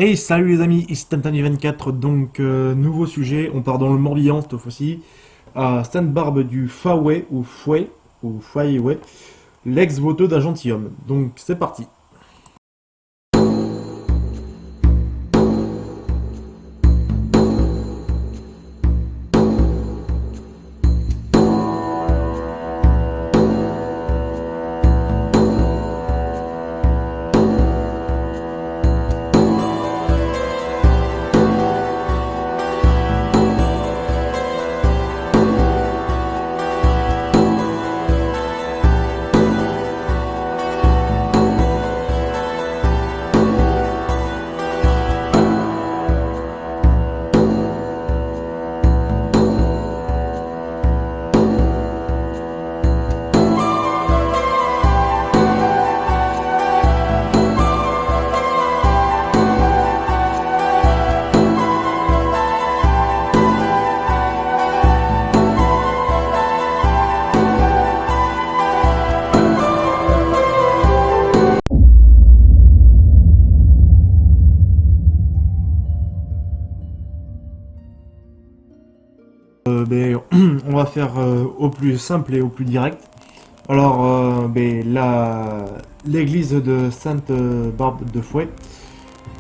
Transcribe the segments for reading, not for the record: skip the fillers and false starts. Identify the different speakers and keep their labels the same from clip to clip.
Speaker 1: Hey, salut les amis, ici Tantani24, donc nouveau sujet, on part dans le Morbihan cette fois-ci, à Sainte-Barbe du Faway, ou Fouay, ouais, l'ex-voto d'un gentilhomme. Donc c'est parti. Ben, on va faire au plus simple et au plus direct. Alors, l'église de Sainte-Barbe de Fouet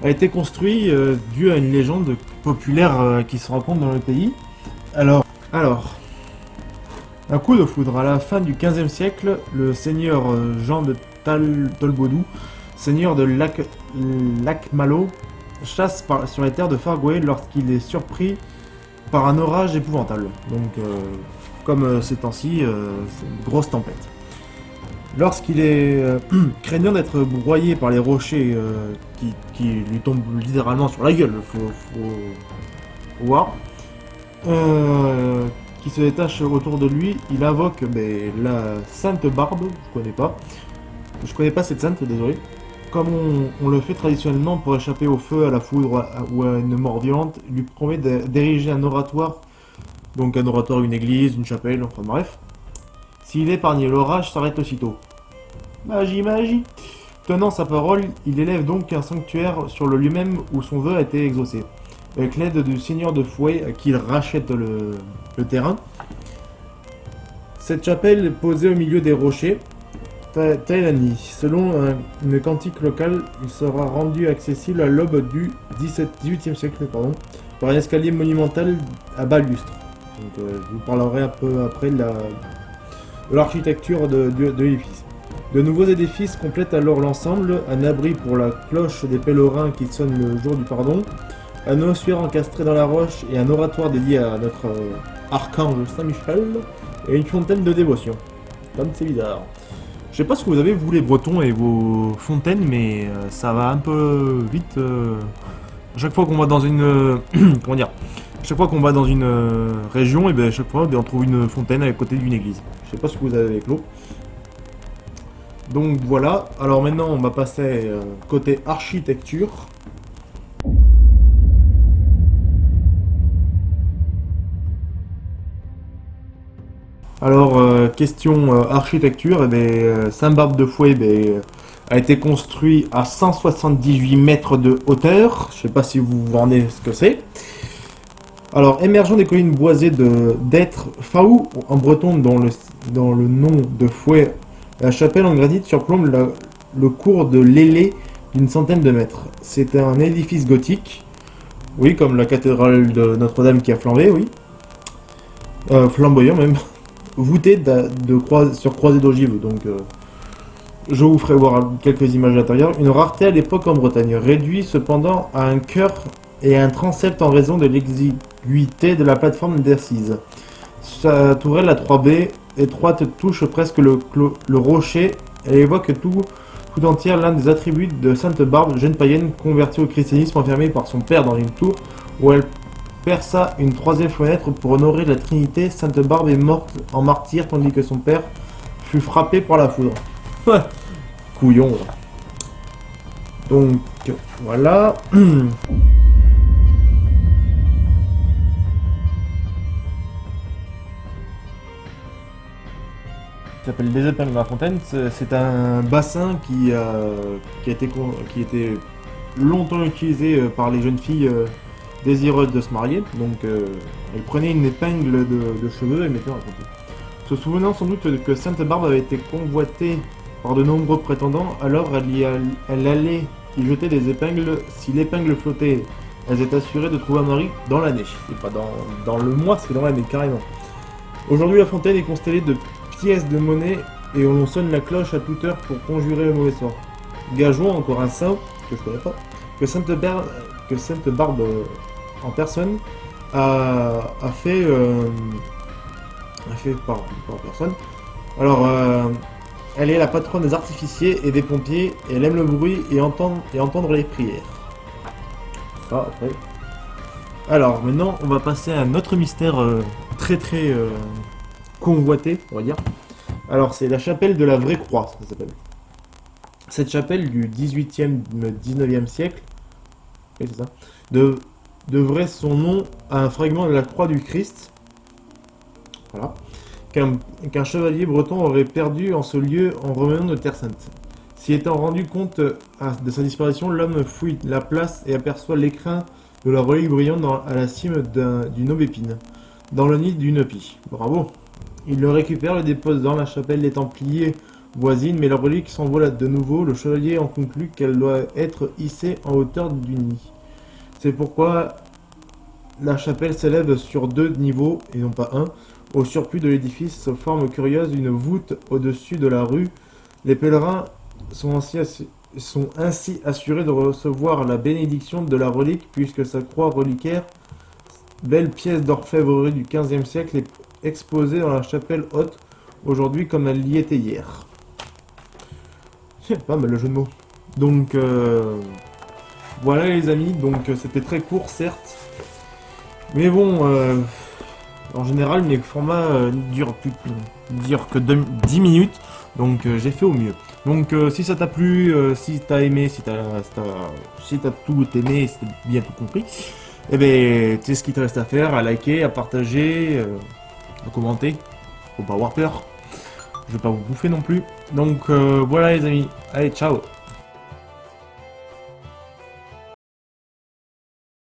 Speaker 1: a été construite dû à une légende populaire qui se raconte dans le pays. Alors, un coup de foudre. À la fin du XVe siècle, le seigneur Jean de Tolbaudou, seigneur de Lac-Malo, chasse sur les terres de Fargouet lorsqu'il est surpris par un orage épouvantable. Donc, comme ces temps-ci, c'est une grosse tempête. Lorsqu'il est craignant d'être broyé par les rochers qui lui tombent littéralement sur la gueule, faut voir, qui se détache autour de lui, il invoque la Sainte Barbe, je connais pas cette sainte, désolé, comme on le fait traditionnellement pour échapper au feu, à la foudre ou à une mort violente, il lui promet d'ériger un oratoire, donc un oratoire, une église, une chapelle, enfin bref. S'il est épargné, l'orage s'arrête aussitôt. Magie, magie. Tenant sa parole, il élève donc un sanctuaire sur le lieu même où son vœu a été exaucé. Avec l'aide du seigneur de Fouet à qui il rachète le terrain. Cette chapelle est posée au milieu des rochers. Tailani. Selon une cantique locale, il sera rendu accessible à l'aube du 18e siècle par un escalier monumental à balustre. Donc, je vous parlerai un peu après de l'architecture de l'édifice. De nouveaux édifices complètent alors l'ensemble, un abri pour la cloche des pèlerins qui sonne le jour du pardon, un ossuaire encastré dans la roche et un oratoire dédié à notre archange Saint-Michel, et une fontaine de dévotion. Comme c'est bizarre. Je sais pas ce que vous avez, vous les Bretons et vos fontaines, mais ça va un peu vite. À chaque fois qu'on va dans une. Comment dire? À chaque fois qu'on va dans une région, et ben à chaque fois on trouve une fontaine à côté d'une église. Je sais pas ce que vous avez avec l'eau. Donc voilà, alors maintenant on va passer côté architecture. Alors, question architecture, Sainte-Barbe-de-Fouet a été construit à 178 mètres de hauteur. Je sais pas si vous vous rendez ce que c'est. Alors, émergeant des collines boisées d'être Faou en breton dans le nom de Fouet, la chapelle en granit surplombe le cours de l'Ailé d'une centaine de mètres. C'est un édifice gothique, oui, comme la cathédrale de Notre-Dame qui a flambé, oui. Flamboyant même. Voûté sur croisée d'ogives, donc je vous ferai voir quelques images à l'intérieur. Une rareté à l'époque en Bretagne, réduit cependant à un chœur et à un transept en raison de l'exiguïté de la plateforme d'assises. Sa tourelle à 3 baies étroite touche presque le rocher. Elle évoque tout entière l'un des attributs de Sainte Barbe, jeune païenne convertie au christianisme, enfermée par son père dans une tour où elle perça une troisième fenêtre pour honorer la Trinité. Sainte Barbe est morte en martyr tandis que son père fut frappé par la foudre. Couillon. Donc voilà. S'appelle Les Épingles de la Fontaine. C'est un bassin qui était longtemps utilisé par les jeunes filles désireuses de se marier. Donc elles prenaient une épingle de cheveux et mettaient dans la poupée. Se souvenant sans doute que Sainte Barbe avait été convoitée par de nombreux prétendants, alors elle allait y jeter des épingles. Si l'épingle flottait, elles étaient assurées de trouver un mari dans l'année. Et pas dans le mois, c'est dans l'année, carrément. Aujourd'hui, la fontaine est constellée de pièces de monnaie et on sonne la cloche à toute heure pour conjurer le mauvais sort. Gageons, encore un saint, que je connais pas, que Sainte Barbe en personne a fait par personne. Alors, elle est la patronne des artificiers et des pompiers, et elle aime le bruit et entendre les prières. Ça, après. Alors, maintenant, on va passer à un autre mystère très convoité, on va dire. Alors, c'est la chapelle de la Vraie Croix, ça s'appelle. Cette chapelle du 18e, 19e siècle, oui, c'est ça, devrait son nom à un fragment de la croix du Christ, voilà, qu'un chevalier breton aurait perdu en ce lieu en revenant de Terre Sainte. S'y étant rendu compte de sa disparition, l'homme fouille la place et aperçoit l'écrin de la relique brillant à la cime d'une aubépine, dans le nid d'une pie. Bravo. Il le récupère, le dépose dans la chapelle des Templiers voisine, mais la relique s'envole de nouveau. Le chevalier en conclut qu'elle doit être hissée en hauteur du nid. C'est pourquoi la chapelle s'élève sur 2 niveaux, et non pas un. Au surplus de l'édifice, forme curieuse, une voûte au-dessus de la rue. Les pèlerins sont ainsi assurés de recevoir la bénédiction de la relique, puisque sa croix reliquaire, belle pièce d'orfèvrerie du XVe siècle, est exposée dans la chapelle haute, aujourd'hui comme elle y était hier. C'est pas mal le jeu de mots. Donc, voilà les amis, donc c'était très court certes, mais bon, en général mes formats durent que 10 minutes, donc j'ai fait au mieux. Donc si ça t'a plu, si t'as aimé, si t'as tout aimé, si t'as bien tout compris, eh ben tu sais ce qu'il te reste à faire, à liker, à partager, à commenter, faut pas avoir peur, je vais pas vous bouffer non plus. Donc voilà les amis, allez ciao.